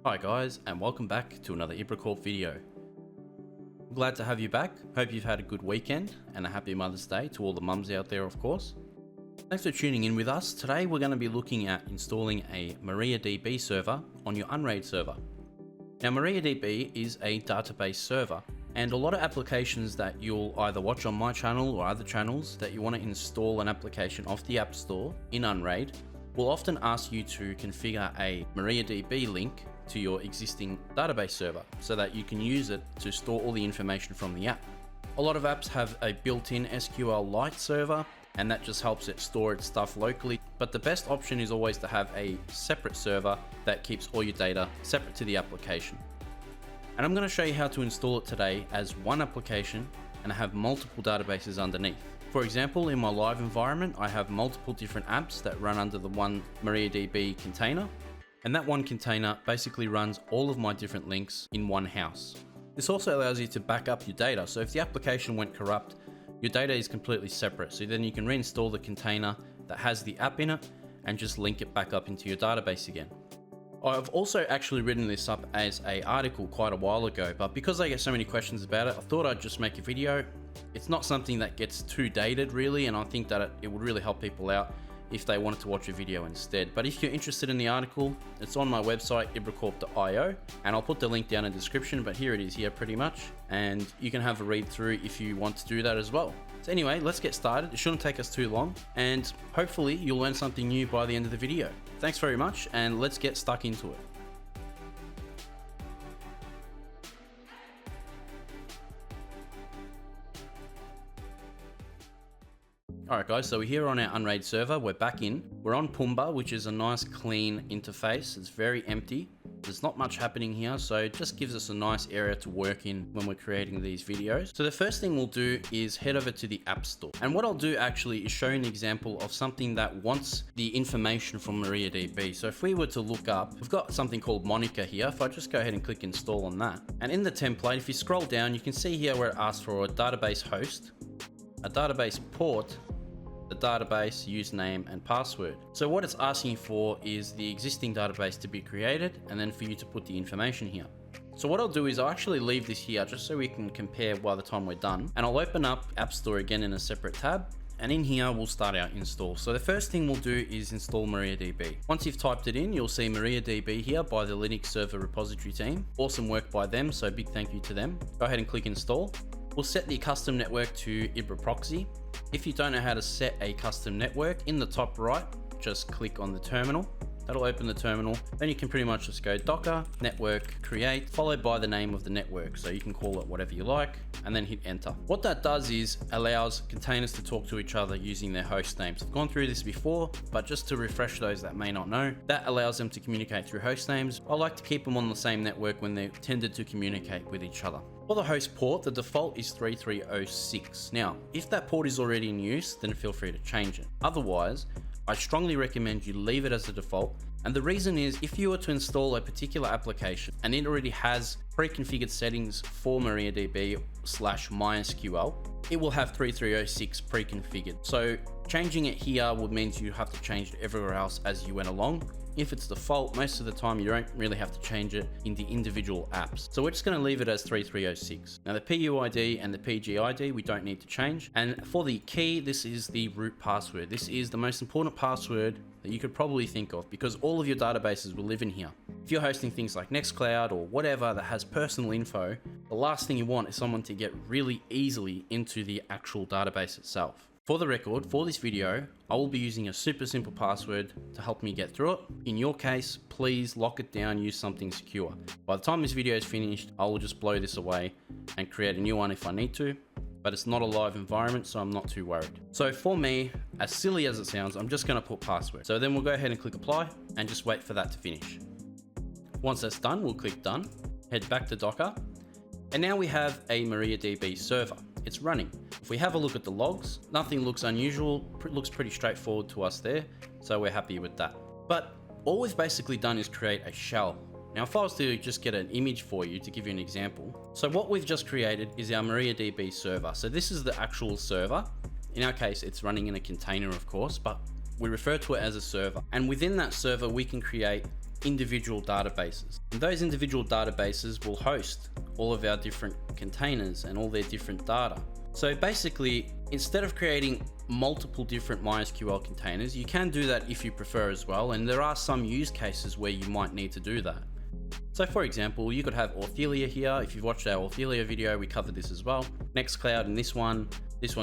Hi guys, and welcome back to another IBRACORP video. I'm glad to have you back. Hope you've had a good weekend and a happy Mother's Day to all the mums out there, of course. Thanks for tuning in with us. Today we're going to be looking at installing a MariaDB server on your Unraid server. Now MariaDB is a database server, and a lot of applications that you'll either watch on my channel or other channels that you want to install an application off the App Store in Unraid will often ask you to configure a MariaDB link to your existing database server so that you can use it to store all the information from the app. A lot of apps have a built-in SQLite server, and that just helps it store its stuff locally, but the best option is always to have a separate server that keeps all your data separate to the application. And I'm going to show you how to install it today as one application and have multiple databases underneath. For example, in my live environment, I have multiple different apps that run under the one MariaDB container, and that one container basically runs all of my different links in one house. This also allows you to back up your data, so if the application went corrupt, your data is completely separate, so then you can reinstall the container that has the app in it and just link it back up into your database again. I've also actually written this up as an article quite a while ago, but because I get so many questions about it, I thought I'd just make a video. It's not something that gets too dated really, and I think that it would really help people out if they wanted to watch a video instead. But if you're interested in the article, it's on my website IBRACORP.io, and I'll put the link down in the description, but here it is here pretty much, and you can have a read through if you want to do that as well. So anyway, let's get started. It shouldn't take us too long, and hopefully you'll learn something new by the end of the video. Thanks very much, and let's get stuck into it. Alright guys, so we're here on our Unraid server, we're back in. We're on Pumbaa, which is a nice clean interface. It's very empty. There's not much happening here, so it just gives us a nice area to work in when we're creating these videos. So the first thing we'll do is head over to the App Store. And what I'll do actually is show you an example of something that wants the information from MariaDB. So if we were to look up, we've got something called Monica here. If I just go ahead and click install on that. And in the template, if you scroll down, you can see here where it asks for a database host, a database port, the database username and password. So what it's asking for is the existing database to be created and then for you to put the information here. So what I'll do is I'll actually leave this here just so we can compare by the time we're done, and I'll open up App Store again in a separate tab, and in here we'll start our install. So the first thing we'll do is install MariaDB. Once you've typed it in, you'll see MariaDB here by the Linux server repository team. Awesome work by them, so big thank you to them. Go ahead and click install. We'll set the custom network to IBRAProxy. If you don't know how to set a custom network, in the top right, just click on the terminal. That'll open the terminal. Then you can pretty much just go docker network create, followed by the name of the network. So you can call it whatever you like, and then hit enter. What that does is allows containers to talk to each other using their host names. I've gone through this before, but just to refresh those that may not know, that allows them to communicate through host names. I like to keep them on the same network when they're intended to communicate with each other. For the host port, the default is 3306. Now, if that port is already in use, then feel free to change it. Otherwise, I strongly recommend you leave it as the default. And the reason is, if you were to install a particular application and it already has pre-configured settings for MariaDB/MySQL, it will have 3306 pre-configured. So changing it here would mean you have to change it everywhere else as you went along. If it's default, most of the time you don't really have to change it in the individual apps. So we're just going to leave it as 3306. Now the PUID and the PGID we don't need to change. And for the key, this is the root password. This is the most important password that you could probably think of because all of your databases will live in here. If you're hosting things like Nextcloud or whatever that has personal info, the last thing you want is someone to get really easily into the actual database itself. For the record, for this video, I will be using a super simple password to help me get through it. In your case, please lock it down, use something secure. By the time this video is finished, I will just blow this away and create a new one if I need to, but it's not a live environment, so I'm not too worried. So for me, as silly as it sounds, I'm just gonna put password. So then we'll go ahead and click apply and just wait for that to finish. Once that's done, we'll click done, head back to Docker, and now we have a MariaDB server. It's running. If we have a look at the logs, nothing looks unusual, looks pretty straightforward to us there, so we're happy with that. But all we've basically done is create a shell. Now if I was to just get an image for you to give you an example, so what we've just created is our MariaDB server. So this is the actual server. In our case, it's running in a container of course, but we refer to it as a server. And within that server, we can create individual databases. And those individual databases will host all of our different containers and all their different data. So basically, instead of creating multiple different MySQL containers, you can do that if you prefer as well. And there are some use cases where you might need to do that. So for example, you could have Authelia here. If you've watched our Authelia video, we covered this as well. Nextcloud in this one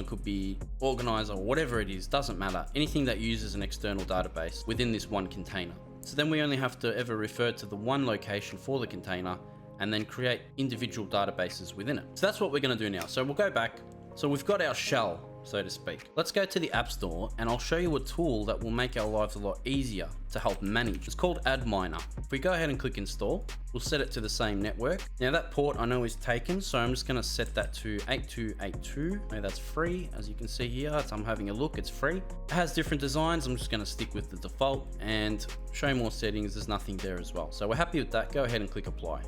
could be Organizer or whatever it is, doesn't matter. Anything that uses an external database within this one container. So then we only have to ever refer to the one location for the container and then create individual databases within it. So that's what we're going to do now. So we'll go back. So we've got our shell, so to speak. Let's go to the App Store and I'll show you a tool that will make our lives a lot easier to help manage. It's called Adminer. If we go ahead and click install, we'll set it to the same network. Now that port I know is taken, so I'm just going to set that to 8282. Now that's free, as you can see here. As I'm having a look, it's free. It has different designs. I'm just going to stick with the default and show more settings. There's nothing there as well. So we're happy with that. Go ahead and click apply.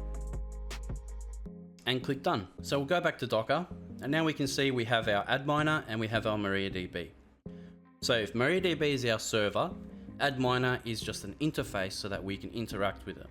And click done. So we'll go back to Docker. And now we can see we have our Adminer and we have our MariaDB. So if MariaDB is our server, Adminer is just an interface so that we can interact with it.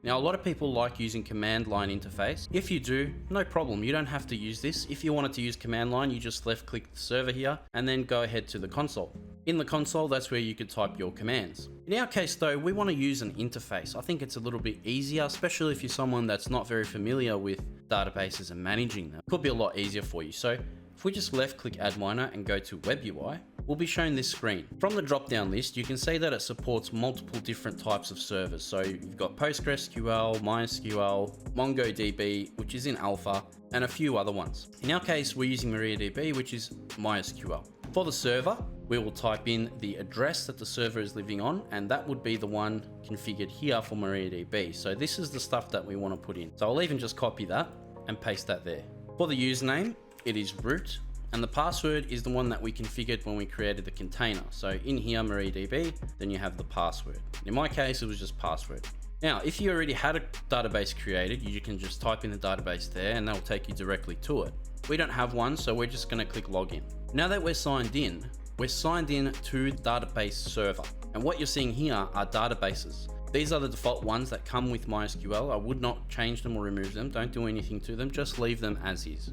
Now a lot of people like using command line interface. If you do, no problem, you don't have to use this. If you wanted to use command line, you just left click the server here and then go ahead to the console. In the console, that's where you could type your commands. In our case though, we want to use an interface. I think it's a little bit easier, especially if you're someone that's not very familiar with databases and managing them. It could be a lot easier for you. So if we just left click Adminer and go to Web UI, we'll be shown this screen. From the drop down list, you can see that it supports multiple different types of servers. So you've got PostgreSQL, MySQL, MongoDB, which is in alpha, and a few other ones. In our case, we're using MariaDB, which is MySQL. For the server, we will type in the address that the server is living on, and that would be the one configured here for MariaDB. So this is the stuff that we want to put in. So I'll even just copy that and paste that there. For the username, it is root, and the password is the one that we configured when we created the container. So in here, MariaDB, then you have the password. In my case, it was just password. Now, if you already had a database created, you can just type in the database there and that will take you directly to it. We don't have one, so we're just going to click login. Now that we're signed in to the database server. And what you're seeing here are databases. These are the default ones that come with MySQL. I would not change them or remove them. Don't do anything to them. Just leave them as is.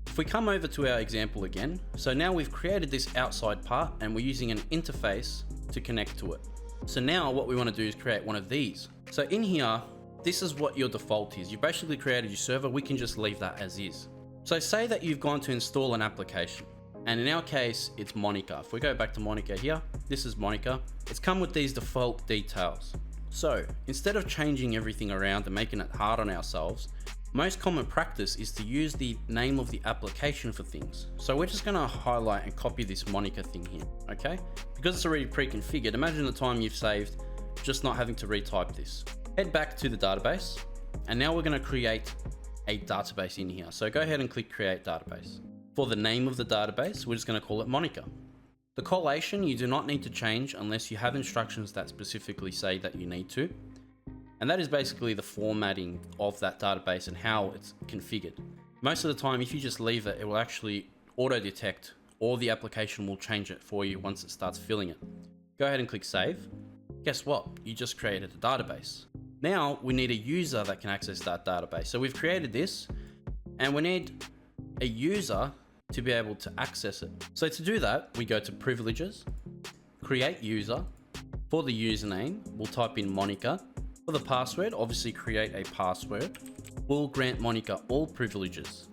If we come over to our example again, so now we've created this outside part and we're using an interface to connect to it. So now what we want to do is create one of these. So in here, this is what your default is. You basically created your server. We can just leave that as is. So say that you've gone to install an application. And in our case, it's Monica. If we go back to Monica here, this is Monica. It's come with these default details. So instead of changing everything around and making it hard on ourselves, most common practice is to use the name of the application for things. So we're just gonna highlight and copy this Monica thing here, okay? Because it's already pre-configured, imagine the time you've saved just not having to retype this. Head back to the database, and now we're gonna create a database in here. So go ahead and click create database. For the name of the database, we're just gonna call it Monica. The collation you do not need to change unless you have instructions that specifically say that you need to. And that is basically the formatting of that database and how it's configured. Most of the time, if you just leave it, it will actually auto-detect, or the application will change it for you once it starts filling it. Go ahead and click save. Guess what? You just created a database. Now we need a user that can access that database. So we've created this and we need a user to be able to access it. So to do that, we go to privileges, create user. For the username, we'll type in Monica. For the password, obviously create a password. We'll grant Monica all privileges.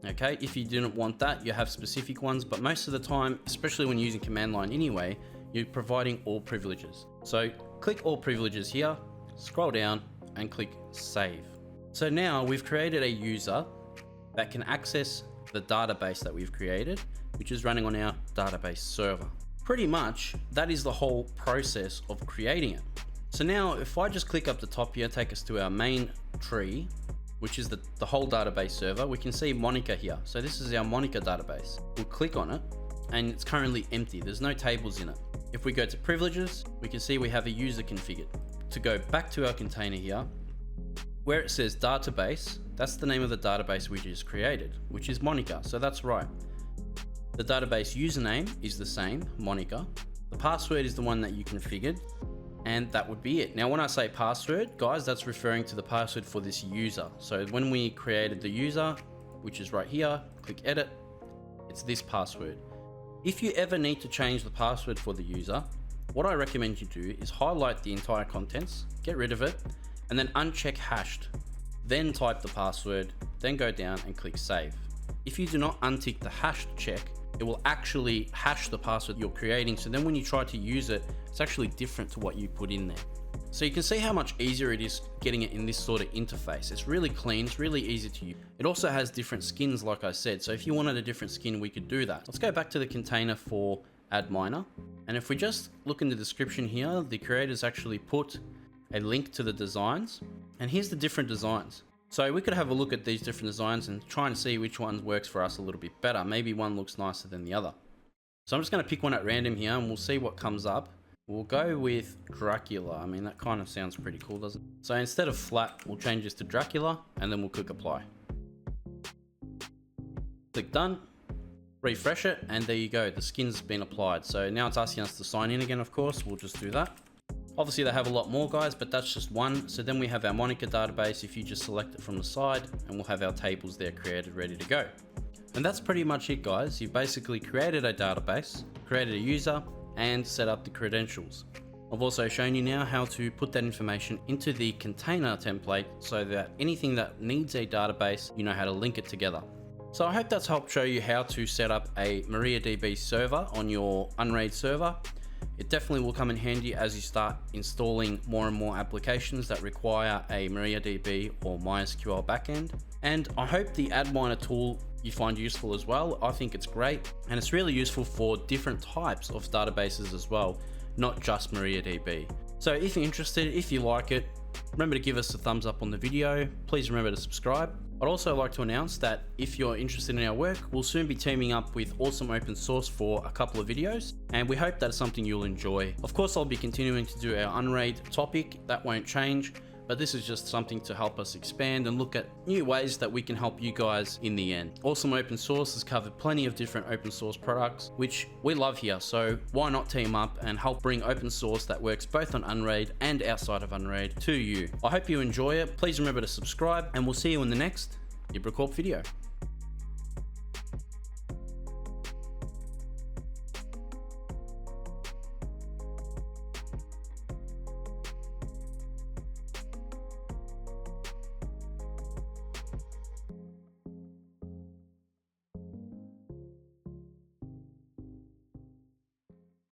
Okay, if you didn't want that, you have specific ones, but most of the time, especially when using command line anyway, you're providing all privileges. So click all privileges here, scroll down and click save. So now we've created a user that can access the database that we've created, which is running on our database server. Pretty much, that is the whole process of creating it. So now if I just click up the top here, take us to our main tree, which is the whole database server, we can see Monica here. So this is our Monica database. We'll click on it and it's currently empty. There's no tables in it. If we go to privileges, we can see we have a user configured. To go back to our container here, where it says database, that's the name of the database we just created, which is Monica. So that's right. The database username is the same, Monica. The password is the one that you configured. And that would be it. Now, when I say password, guys, that's referring to the password for this user. So when we created the user, which is right here, click edit, it's this password. If you ever need to change the password for the user, what I recommend you do is highlight the entire contents, get rid of it, and then uncheck hashed. Then type the password, then go down and click save. If you do not untick the hashed check, it will actually hash the password you're creating. So then when you try to use it, it's actually different to what you put in there. So you can see how much easier it is getting it in this sort of interface. It's really clean, it's really easy to use. It also has different skins, like I said. So if you wanted a different skin, we could do that. Let's go back to the container for adminer. And if we just look in the description here, the creators actually put a link to the designs. And here's the different designs. So we could have a look at these different designs and try and see which one works for us a little bit better. Maybe one looks nicer than the other. So I'm just going to pick one at random here and we'll see what comes up. We'll go with Dracula. I mean, that kind of sounds pretty cool, doesn't it? So instead of flat, we'll change this to Dracula and then we'll click apply. Click done, refresh it, and there you go. The skin's been applied. So now it's asking us to sign in again, of course. We'll just do that. Obviously they have a lot more, guys, but that's just one. So then we have our Monica database if you just select it from the side, and we'll have our tables there created, ready to go. And that's pretty much it, guys. You've basically created a database, created a user, and set up the credentials. I've also shown you now how to put that information into the container template so that anything that needs a database, you know how to link it together. So I hope that's helped show you how to set up a MariaDB server on your Unraid server. It definitely will come in handy as you start installing more and more applications that require a MariaDB or mysql backend. And I hope the adminer tool you find useful as well. I think it's great, and it's really useful for different types of databases as well, not just MariaDB. So if you're interested, if you like it, remember to give us a thumbs up on the video. Please remember to subscribe. I'd also like to announce that if you're interested in our work, we'll soon be teaming up with Awesome Open Source for a couple of videos, and we hope that's something you'll enjoy. Of course, I'll be continuing to do our Unraid topic. That won't change, but this is just something to help us expand and look at new ways that we can help you guys in the end. Awesome Open Source has covered plenty of different open source products, which we love here. So why not team up and help bring open source that works both on Unraid and outside of Unraid to you? I hope you enjoy it. Please remember to subscribe, and we'll see you in the next IBRACORP video.